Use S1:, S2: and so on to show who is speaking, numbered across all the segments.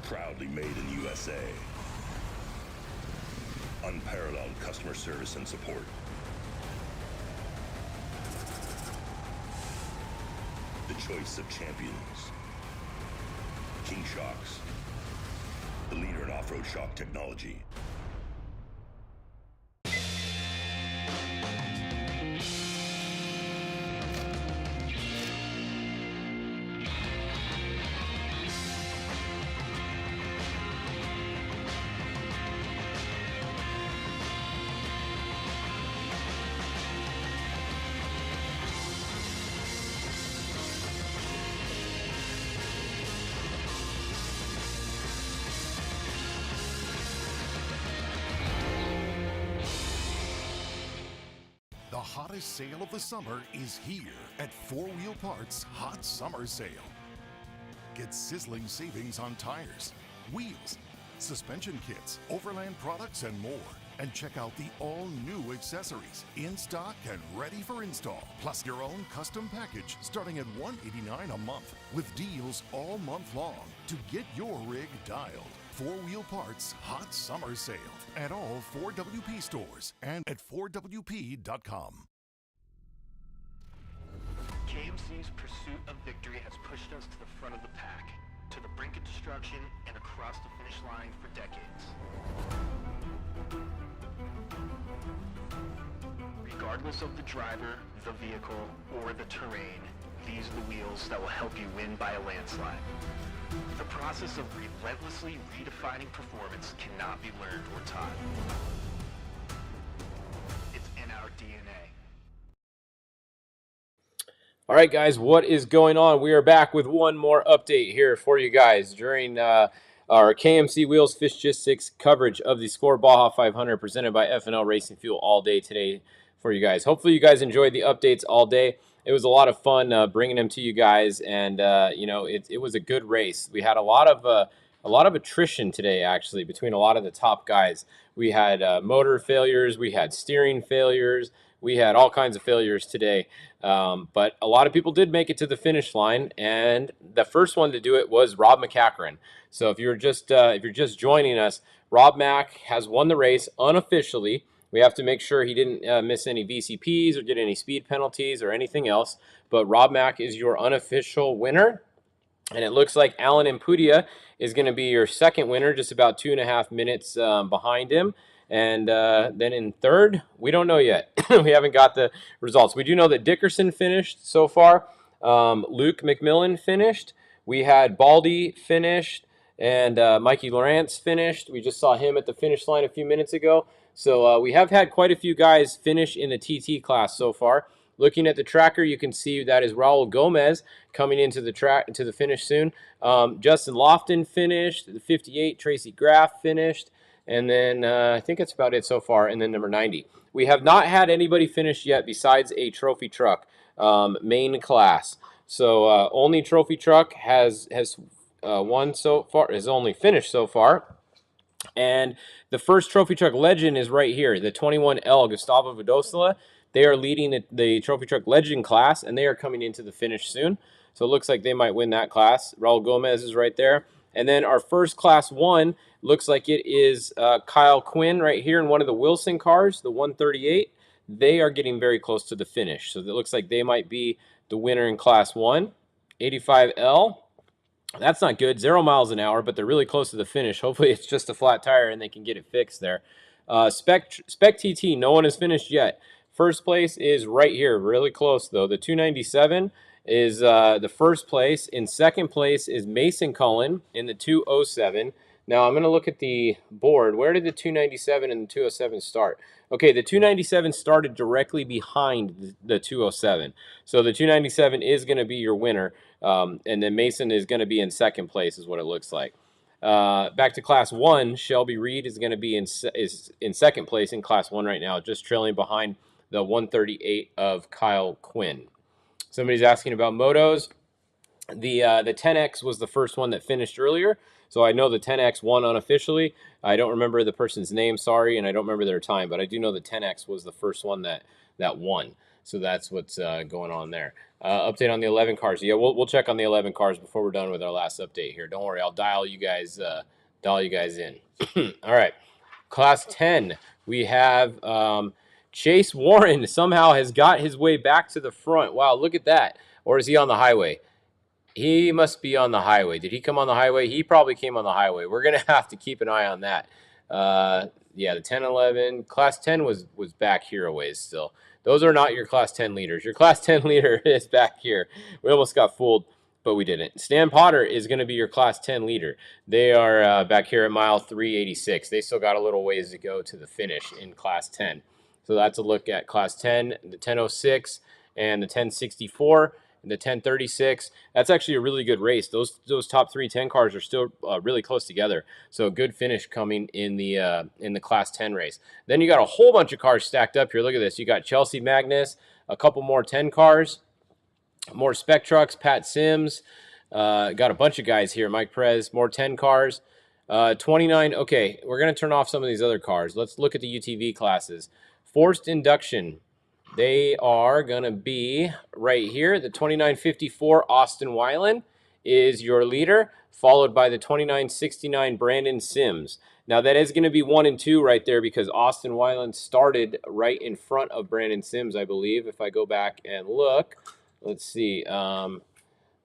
S1: Proudly made in USA. Unparalleled customer service and support. The choice of champions. King Shocks, the leader in off-road shock technology.
S2: The hottest sale of the summer is here at 4 Wheel Parts Hot Summer Sale. Get sizzling savings on tires, wheels, suspension kits, overland products, and more. And check out the all-new accessories in stock and ready for install. Plus your own custom package starting at $189 a month with deals all month long to get your rig dialed. 4 Wheel Parts Hot Summer Sale at all 4WP stores and at 4WP.com.
S3: KMC's pursuit of victory has pushed us to the front of the pack, to the brink of destruction, and across the finish line for decades. Regardless of the driver, the vehicle, or the terrain, these are the wheels that will help you win by a landslide. The process of relentlessly redefining performance cannot be learned or taught. It's in our DNA.
S4: All right, guys, what is going on? We are back with one more update here for you guys during our KMC Wheels Fishgistics coverage of the Score Baja 500 presented by F&L Racing Fuel all day today for you guys. Hopefully you guys enjoyed the updates all day. It was a lot of fun bringing them to you guys, and you know, it was a good race. We had a lot of attrition today, actually, between a lot of the top guys. We had motor failures, we had steering failures, we had all kinds of failures today. But a lot of people did make it to the finish line, and the first one to do it was Rob McCachran. So if you're just joining us, Rob Mack has won the race unofficially. We have to make sure he didn't miss any VCPs or get any speed penalties or anything else. But Rob Mack is your unofficial winner. And it looks like Alan Impudia is going to be your second winner, just about 2.5 minutes behind him. And then in third, we don't know yet. We haven't got the results. We do know that Dickerson finished so far. Luke McMillan finished. We had Baldy finished. And Mikey Lawrence finished. We just saw him at the finish line a few minutes ago. So we have had quite a few guys finish in the TT class so far. Looking at the tracker, you can see that is Raul Gomez coming into the finish soon. Justin Lofton finished. The 58, Tracy Graff finished. And then I think that's about it so far. And then number 90. We have not had anybody finish yet besides a trophy truck main class. So only trophy truck has won so far, has only finished so far. And the first trophy truck legend is right here, the 21L Gustavo Vidosla. They are leading the trophy truck legend class, and they are coming into the finish soon. So it looks like they might win that class. Raul Gomez is right there. And then our first class one looks like it is Kyle Quinn right here in one of the Wilson cars, the 138. They are getting very close to the finish. So it looks like they might be the winner in class one. 85L. That's not good, 0 miles an hour, but they're really close to the finish. Hopefully it's just a flat tire and they can get it fixed there. Spec TT, no one has finished yet. First place is right here, really close though. The 297 is the first place. In second place is Mason Cullen in the 207. Now I'm going to look at the board. Where did the 297 and the 207 start? Okay, the 297 started directly behind the 207. So the 297 is going to be your winner. And then Mason is going to be in second place is what it looks like. Back to class one, Shelby Reed is going to be in second place in class one right now, just trailing behind the 138 of Kyle Quinn. Somebody's asking about motos. The 10X was the first one that finished earlier. So I know the 10X won unofficially. I don't remember the person's name, sorry, and I don't remember their time, but I do know the 10X was the first one that won. So that's what's going on there. Update on the 11 cars. Yeah, we'll check on the 11 cars before we're done with our last update here. Don't worry, I'll dial you guys in. All right, Class 10. We have Chase Warren somehow has got his way back to the front. Wow, look at that. Or is he on the highway? He must be on the highway. Did he come on the highway? He probably came on the highway. We're going to have to keep an eye on that. Yeah, the 10, 11. Class 10 was back here a ways still. Those are not your Class 10 leaders. Your Class 10 leader is back here. We almost got fooled, but we didn't. Stan Potter is going to be your Class 10 leader. They are back here at mile 386. They still got a little ways to go to the finish in Class 10. So that's a look at Class 10, the 1006, and the 1064. The 1036. That's actually a really good race. Those top 3 10 cars are still really close together. So a good finish coming in the Class 10 race. Then you got a whole bunch of cars stacked up here. Look at this. You got Chelsea Magnus, a couple more 10 cars, more Spec Trucks, Pat Sims. Got a bunch of guys here. Mike Perez, more 10 cars. 29. Okay, we're going to turn off some of these other cars. Let's look at the UTV classes. Forced induction. They are going to be right here. The 2954 Austin Weiland is your leader, followed by the 2969 Brandon Sims. Now, that is going to be 1 and 2 right there because Austin Weiland started right in front of Brandon Sims, I believe. If I go back and look, let's see.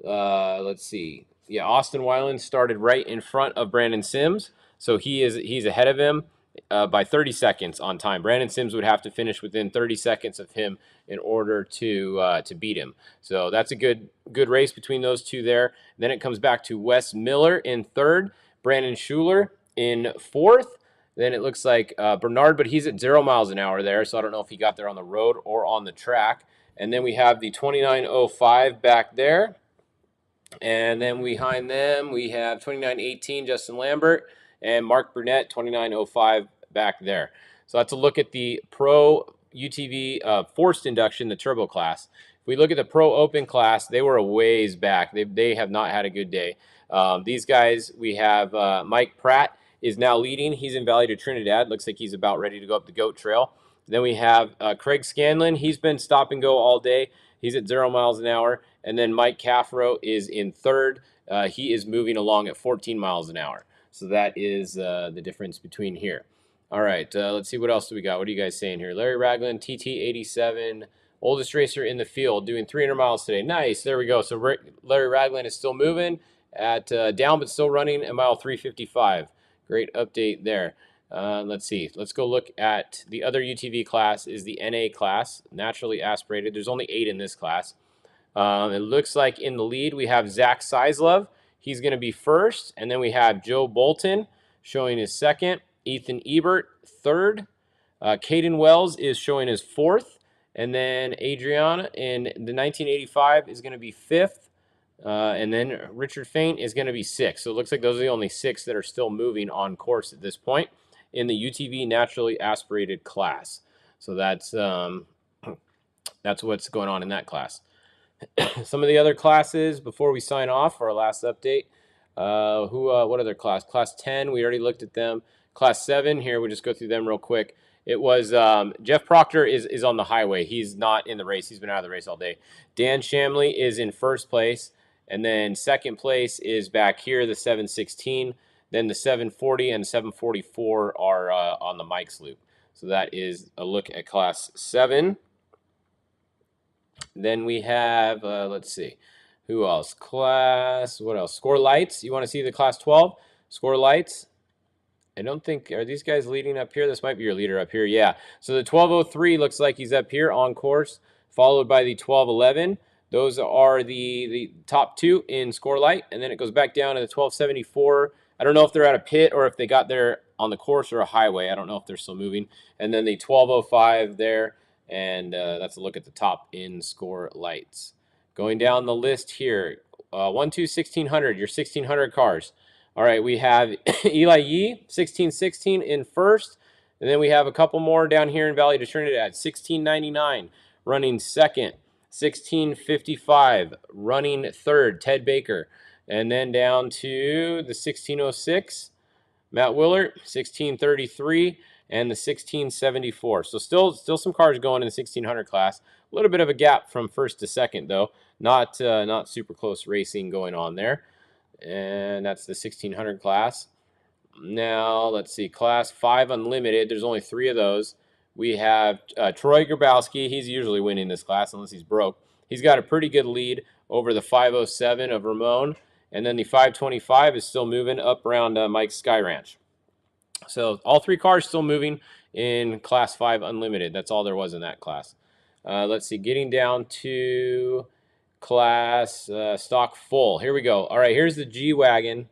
S4: Let's see. Yeah, Austin Weiland started right in front of Brandon Sims, so he's ahead of him. By 30 seconds on time. Brandon Sims would have to finish within 30 seconds of him in order to beat him. So that's a good race between those two there. Then it comes back to Wes Miller in 3rd, Brandon Schuler in 4th. Then it looks like Bernard, but he's at 0 miles an hour there, so I don't know if he got there on the road or on the track. And then we have the 2905 back there. And then behind them, we have 2918 Justin Lambert and Mark Burnett, 2905 back there. So that's a look at the Pro UTV forced induction, the turbo class. If we look at the Pro Open class, they were a ways back. They have not had a good day. These guys, we have Mike Pratt is now leading. He's in Valley to Trinidad. Looks like he's about ready to go up the goat trail. Then we have Craig Scanlon. He's been stop and go all day. He's at 0 miles an hour. And then Mike Caffro is in 3rd. He is moving along at 14 miles an hour. So that is the difference between here. All right, let's see what else do we got. What are you guys saying here? Larry Ragland, TT87, oldest racer in the field, doing 300 miles today. Nice, there we go. So Larry Ragland is still moving at down, but still running at mile 355. Great update there. Let's see. Let's go look at the other UTV class is the NA class, naturally aspirated. There's only 8 in this class. It looks like in the lead we have Zach Sizlove. He's going to be 1st, and then we have Joe Bolton showing his 2nd, Ethan Ebert 3rd, Caden Wells is showing his 4th, and then Adriana in the 1985 is going to be 5th, and then Richard Faint is going to be 6th. So it looks like those are the only 6 that are still moving on course at this point in the UTV naturally aspirated class. So that's what's going on in that class. Some of the other classes before we sign off for our last update. What other class? Class 10, we already looked at them. Class 7, here, we'll just go through them real quick. It was Jeff Proctor is on the highway. He's not in the race. He's been out of the race all day. Dan Shamley is in 1st place. And then 2nd place is back here, the 716. Then the 740 and 744 are on the Mike's loop. So that is a look at Class 7. Then we have, let's see, who else? What else? Score lights. You want to see the Class 12? Score lights. I don't think, are these guys leading up here? This might be your leader up here. Yeah. So the 1203 looks like he's up here on course, followed by the 1211. Those are the top 2 in score light. And then it goes back down to the 1274. I don't know if they're at a pit or if they got there on the course or a highway. I don't know if they're still moving. And then the 1205 there. And that's a look at the top in score lights. Going down the list here, 1600, your 1600 cars. All right, we have Eli Yee, 1616 in 1st. And then we have a couple more down here in Valley to Trinidad, 1699 running 2nd, 1655 running 3rd, Ted Baker. And then down to the 1606, Matt Willert, 1633. and the 1674. So still some cars going in the 1600 class. A little bit of a gap from first to second, though. Not super close racing going on there. And that's the 1600 class. Now, let's see, Class 5 Unlimited. There's only 3 of those. We have Troy Grabowski. He's usually winning this class unless he's broke. He's got a pretty good lead over the 507 of Ramon. And then the 525 is still moving up around Mike's Sky Ranch. So all 3 cars still moving in Class 5 Unlimited. That's all there was in that class. Let's see, getting down to Class Stock Full. Here we go. All right, here's the G-Wagon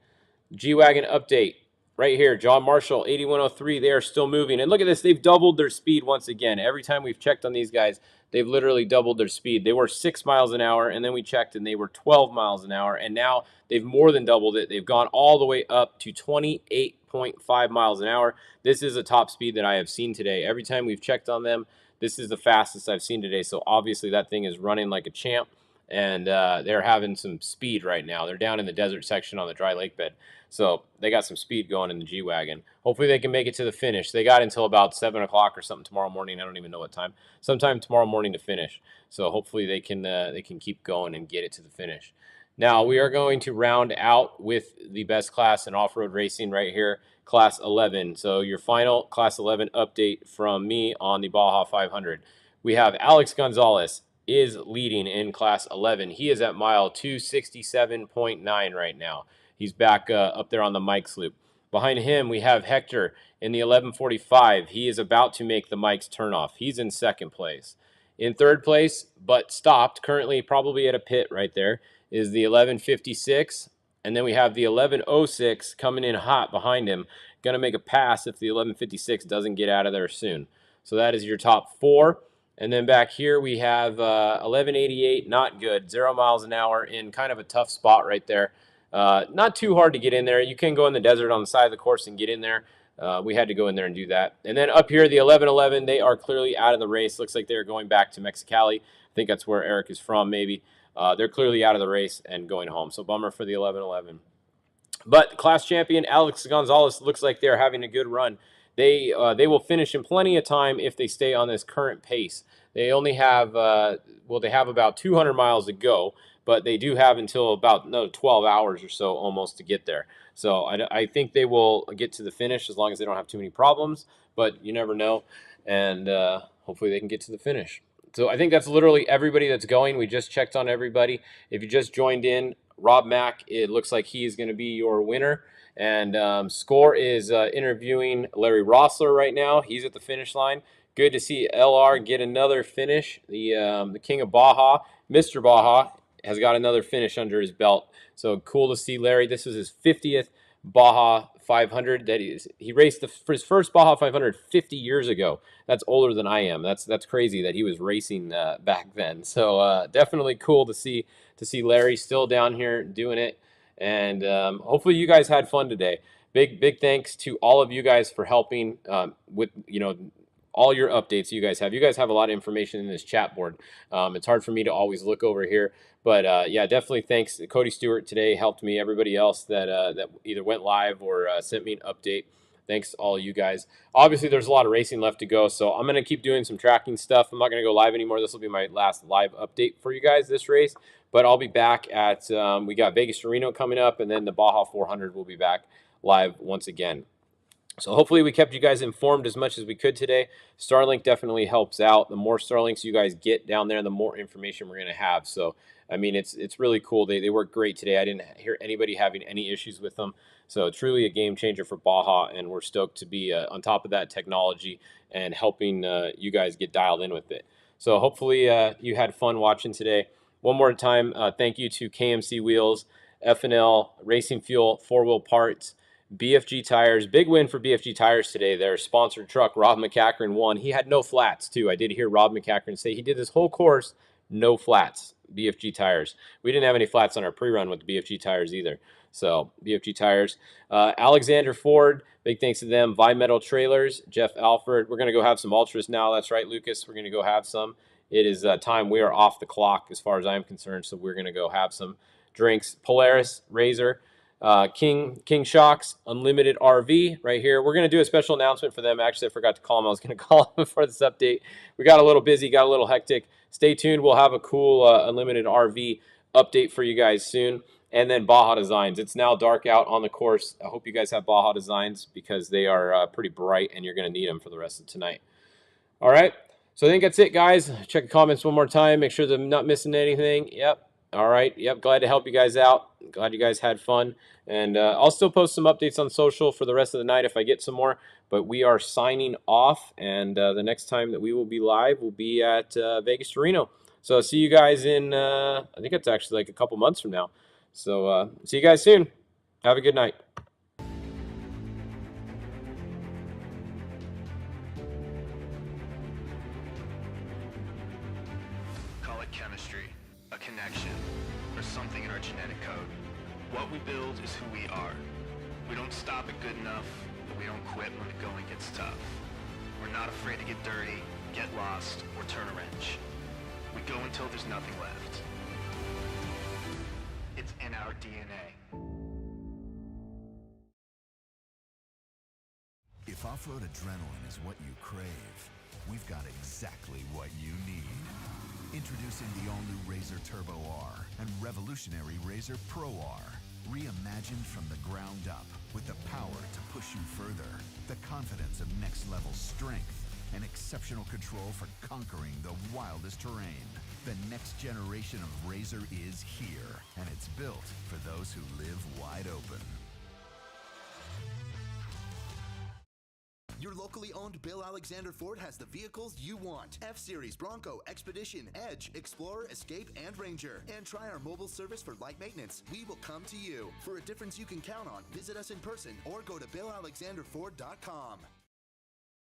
S4: update. Right here, John Marshall, 8103, they are still moving. And look at this, they've doubled their speed once again. Every time we've checked on these guys, they've literally doubled their speed. They were 6 miles an hour, and then we checked, and they were 12 miles an hour. And now they've more than doubled it. They've gone all the way up to 28.5 miles an hour. This is a top speed that I have seen today. Every time we've checked on them, this is the fastest I've seen today. So obviously that thing is running like a champ. And they're having some speed right now. They're down in the desert section on the dry lake bed. So they got some speed going in the G-Wagon. Hopefully they can make it to the finish. They got until about 7 o'clock or something tomorrow morning. I don't even know what time. Sometime tomorrow morning to finish. So hopefully they can keep going and get it to the finish. Now we are going to round out with the best class in off-road racing right here, Class 11. So your final Class 11 update from me on the Baja 500. We have Alex Gonzalez is leading in Class 11. He is at mile 267.9 right now. He's back up there on the Mike's loop. Behind him, we have Hector in the 1145. He is about to make the Mike's turnoff. He's in second place. In third place, but stopped, currently probably at a pit right there, is the 1156. And then we have the 1106 coming in hot behind him. Going to make a pass if the 1156 doesn't get out of there soon. So that is your top 4. And then back here we have 1188, not good, 0 miles an hour in kind of a tough spot right there. Not too hard to get in there. You can go in the desert on the side of the course and get in there. We had to go in there and do that. And then up here, the 1111, they are clearly out of the race. Looks like they're going back to Mexicali. I think that's where Eric is from, maybe. They're clearly out of the race and going home. So bummer for the 1111. But class champion Alex Gonzalez looks like they're having a good run. They will finish in plenty of time if they stay on this current pace. They only have, they have about 200 miles to go, but they do have until about 12 hours or so almost to get there. So I think they will get to the finish as long as they don't have too many problems, but you never know. And hopefully they can get to the finish. So I think that's literally everybody that's going. We just checked on everybody. If you just joined in, Rob Mack, it looks like he is going to be your winner. And Score is interviewing Larry Rossler right now. He's at the finish line. Good to see LR get another finish. The king of Baja, Mr. Baja, has got another finish under his belt. So cool to see Larry. This is his 50th Baja 500. He raced his first Baja 500 50 years ago. That's older than I am. That's crazy that he was racing back then. So definitely cool to see Larry still down here doing it. And hopefully you guys had fun today. Big thanks to all of you guys for helping with all your updates you guys have. You guys have a lot of information in this chat board. It's hard for me to always look over here, but yeah, definitely thanks. Cody Stewart today helped me. Everybody else that either went live or sent me an update. Thanks to all you guys. Obviously, there's a lot of racing left to go, so I'm going to keep doing some tracking stuff. I'm not going to go live anymore. This will be my last live update for you guys this race, but I'll be back at, we got Vegas to Reno coming up, and then the Baja 400 will be back live once again. So hopefully we kept you guys informed as much as we could today. Starlink definitely helps out. The more Starlinks you guys get down there, the more information we're going to have. So, I mean, it's really cool. They work great today. I didn't hear anybody having any issues with them. So truly a game changer for Baja, and we're stoked to be on top of that technology and helping you guys get dialed in with it. So hopefully you had fun watching today. One more time, thank you to KMC Wheels, F&L, Racing Fuel, 4-Wheel Parts, BFG Tires. Big win for BFG Tires today. Their sponsored truck, Rob McCachran, won. He had no flats, too. I did hear Rob McCachran say he did this whole course, no flats, BFG Tires. We didn't have any flats on our pre-run with the BFG Tires either. So, BFG Tires. Alexander Ford, big thanks to them. Metal Trailers, Jeff Alford. We're going to go have some Ultras now. That's right, Lucas. We're going to go have some. It is time. We are off the clock as far as I'm concerned, so we're going to go have some drinks. Polaris RZR. King Shocks Unlimited RV right here. We're going to do a special announcement for them. Actually, I forgot to call them. I was going to call them before this update. We got a little busy, got a little hectic. Stay tuned. We'll have a cool Unlimited RV update for you guys soon. And then Baja Designs. It's now dark out on the course. I hope you guys have Baja Designs because they are pretty bright and you're going to need them for the rest of tonight. All right. So I think that's it, guys. Check the comments one more time. Make sure that I'm not missing anything. Yep. All right. Yep. Glad to help you guys out. Glad you guys had fun. And I'll still post some updates on social for the rest of the night if I get some more. But we are signing off. And the next time that we will be live will be at Vegas to Reno. So I'll see you guys in, I think it's actually like a couple months from now. So see you guys soon. Have a good night.
S3: Call it chemistry, a connection, or something in our genetic code. What we build is who we are. We don't stop at good enough, but we don't quit when the going gets tough. We're not afraid to get dirty, get lost, or turn a wrench. We go until there's nothing left. It's in our DNA.
S5: If off-road adrenaline is what you crave, we've got exactly what you need. Introducing the all-new RZR Turbo R and revolutionary RZR Pro R. Reimagined from the ground up with the power to push you further, the confidence of next-level strength, and exceptional control for conquering the wildest terrain. The next generation of RZR is here, and it's built for those who live wide open.
S6: Your locally owned Bill Alexander Ford has the vehicles you want. F-Series, Bronco, Expedition, Edge, Explorer, Escape, and Ranger. And try our mobile service for light maintenance. We will come to you. For a difference you can count on, visit us in person or go to BillAlexanderFord.com.